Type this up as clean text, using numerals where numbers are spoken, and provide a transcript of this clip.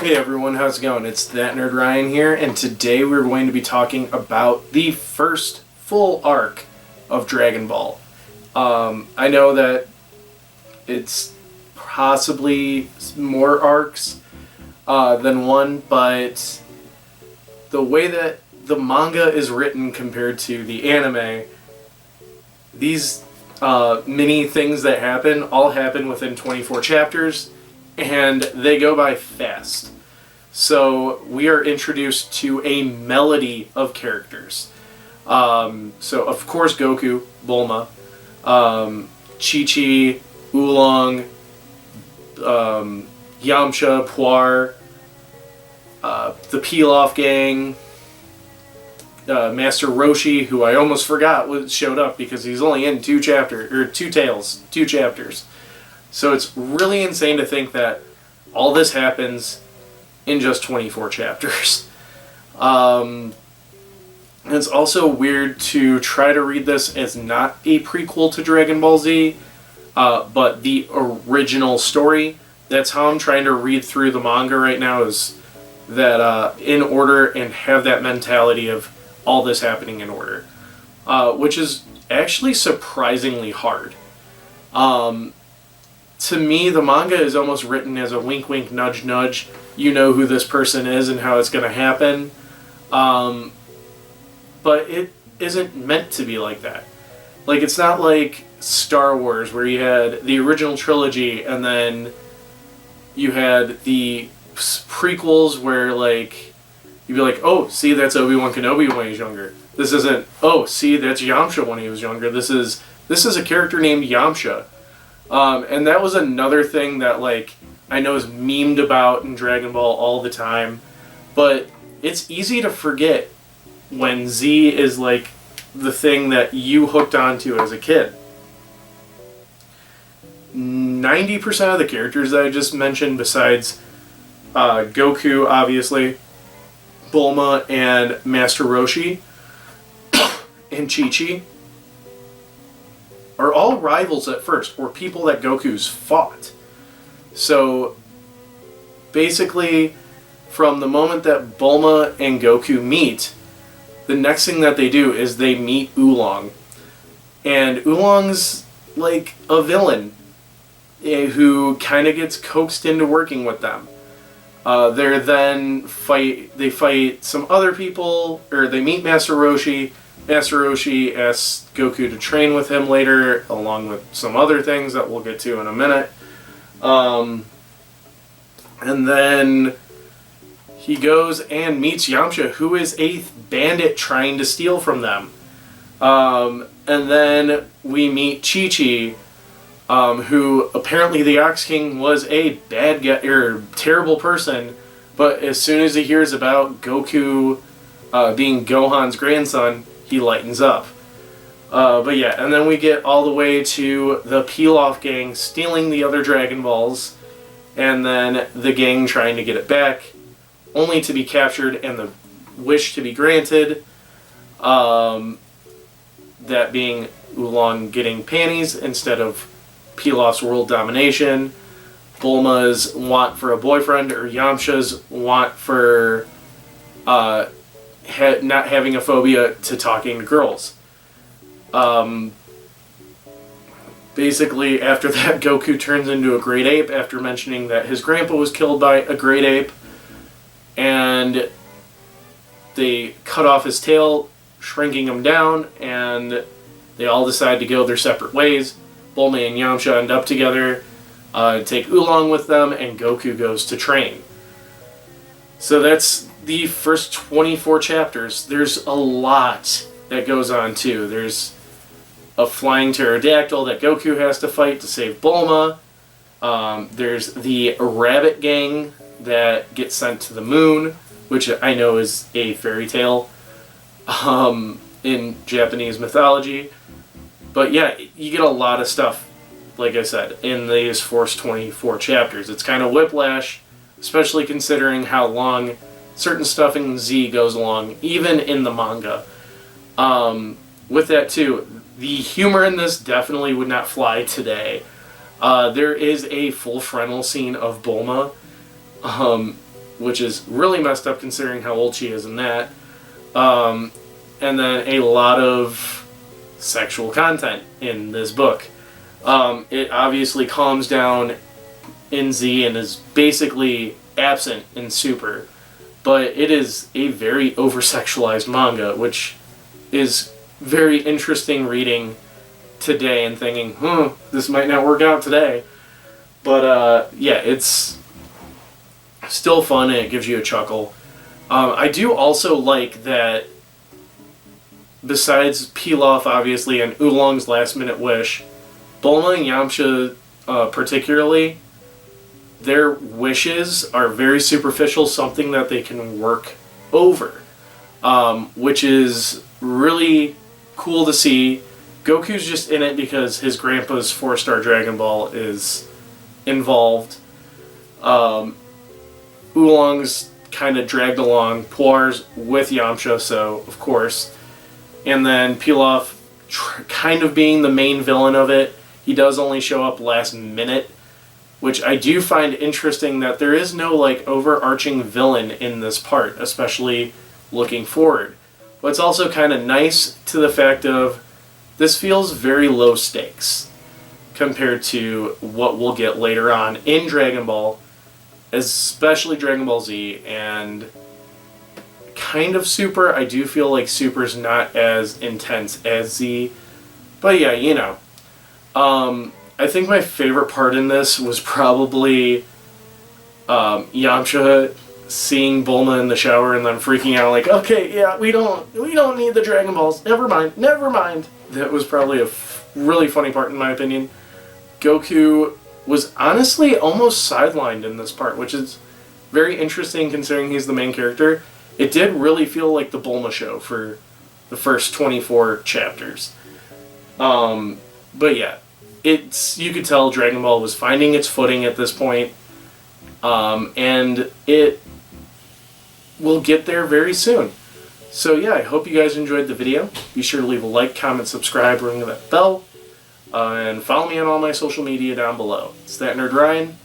Hey everyone, how's it going? It's That Nerd Ryan here, and today we're going to be talking about the first full arc of Dragon Ball. I know that it's possibly more arcs than one, but the way that the manga is written compared to the anime, these mini things that happen all happen within 24 chapters, and they go by fast. So we are introduced to a melody of characters. So of course Goku, Bulma, Chi-Chi, Oolong, Yamcha, Puar, the Pilaf gang, Master Roshi, who I almost forgot showed up because he's only in two chapters. So it's really insane to think that all this happens in just 24 chapters. And it's also weird to try to read this as not a prequel to Dragon Ball Z, but the original story. That's how I'm trying to read through the manga right now, is that in order and have that mentality of all this happening in order, which is actually surprisingly hard. To me, the manga is almost written as a wink wink, nudge nudge. You know who this person is and how it's going to happen. But it isn't meant to be like that. Like, it's not like Star Wars, where you had the original trilogy and then you had the prequels where, like, you'd be like, oh, see, that's Obi-Wan Kenobi when he's younger. This isn't, oh, see, that's Yamcha when he was younger. This is a character named Yamcha. And that was another thing that, like, I know is memed about in Dragon Ball all the time. But it's easy to forget when Z is, like, the thing that you hooked onto as a kid. 90% of the characters that I just mentioned, besides Goku, obviously, Bulma, and Master Roshi, and Chi-Chi, are all rivals at first, or people that Goku's fought. So, basically, from the moment that Bulma and Goku meet, the next thing that they do is they meet Oolong. And Oolong's like a villain who kind of gets coaxed into working with them. They fight some other people, or they meet Master Roshi. Master Roshi asks Goku to train with him later, along with some other things that we'll get to in a minute. And then he goes and meets Yamcha, who is a bandit trying to steal from them. And then we meet Chi-Chi, who apparently the Ox King was a bad guy, or terrible person, but as soon as he hears about Goku being Gohan's grandson, he lightens up. But yeah, and then we get all the way to the Pilaf gang stealing the other Dragon Balls, and then the gang trying to get it back, only to be captured and the wish to be granted, that being Oolong getting panties instead of Pilaf's world domination, Bulma's want for a boyfriend, or Yamcha's want for not having a phobia to talking to girls. Basically, after that, Goku turns into a great ape after mentioning that his grandpa was killed by a great ape, and they cut off his tail, shrinking him down, and they all decide to go their separate ways. Bulma and Yamcha end up together, take Oolong with them, and Goku goes to train. So that's the first 24 chapters. There's a lot that goes on too. There's a flying pterodactyl that Goku has to fight to save Bulma. There's the rabbit gang that gets sent to the moon, which I know is a fairy tale in Japanese mythology. But yeah, you get a lot of stuff, like I said, in these first 24 chapters. It's kind of whiplash, especially considering how long certain stuff in Z goes along, even in the manga. With that too, the humor in this definitely would not fly today. There is a full frontal scene of Bulma which is really messed up considering how old she is in that. And then a lot of sexual content in this book. It obviously calms down in Z and is basically absent in Super, but it is a very over-sexualized manga, which is very interesting reading today and thinking, this might not work out today. But yeah, it's still fun and it gives you a chuckle. I do also like that besides Pilaf, obviously, and Oolong's last minute wish, Bulma and Yamcha particularly, their wishes are very superficial, something that they can work over, which is really cool to see. Goku's just in it because his grandpa's 4-star Dragon Ball is involved. Oolong's kind of dragged along. Puar's with Yamcha, so of course. And then Pilaf kind of being the main villain of it. He does only show up last minute, which I do find interesting that there is no like overarching villain in this part, especially looking forward. But it's also kind of nice to the fact of this feels very low stakes compared to what we'll get later on in Dragon Ball, especially Dragon Ball Z and kind of Super. I do feel like Super's not as intense as Z, but yeah, you know. I think my favorite part in this was probably Yamcha seeing Bulma in the shower and then freaking out like, okay, yeah, we don't need the Dragon Balls. Never mind. That was probably a really funny part in my opinion. Goku was honestly almost sidelined in this part, which is very interesting considering he's the main character. It did really feel like the Bulma show for the first 24 chapters. But yeah, you could tell Dragon Ball was finding its footing at this point, and it will get there very soon. So yeah, I hope you guys enjoyed the video. Be sure to leave a like, comment, subscribe, ring that bell, and follow me on all my social media down below. It's that Nerd Ryan.